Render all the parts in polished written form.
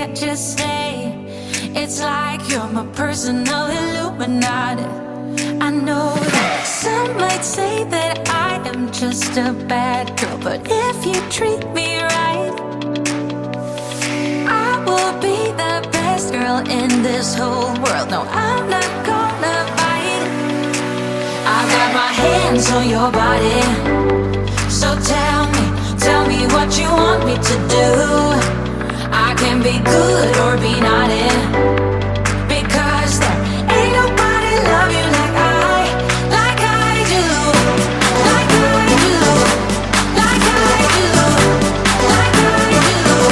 can't just stay. It's like you're my personal Illuminati. I know that some might say that I am just a bad girl, but if you treat me right, I will be the best girl in this whole world. No, I'm not gonna fight. I've got my hands on your body, so tell me what you want me to do. I can be good or be naughty, because there ain't nobody love you like I do, like I do, like I do, like I do, like I do,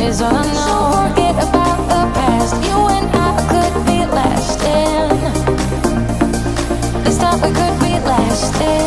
is all I know. So forget about the past. You and I could be lasting. This time we could be lasting.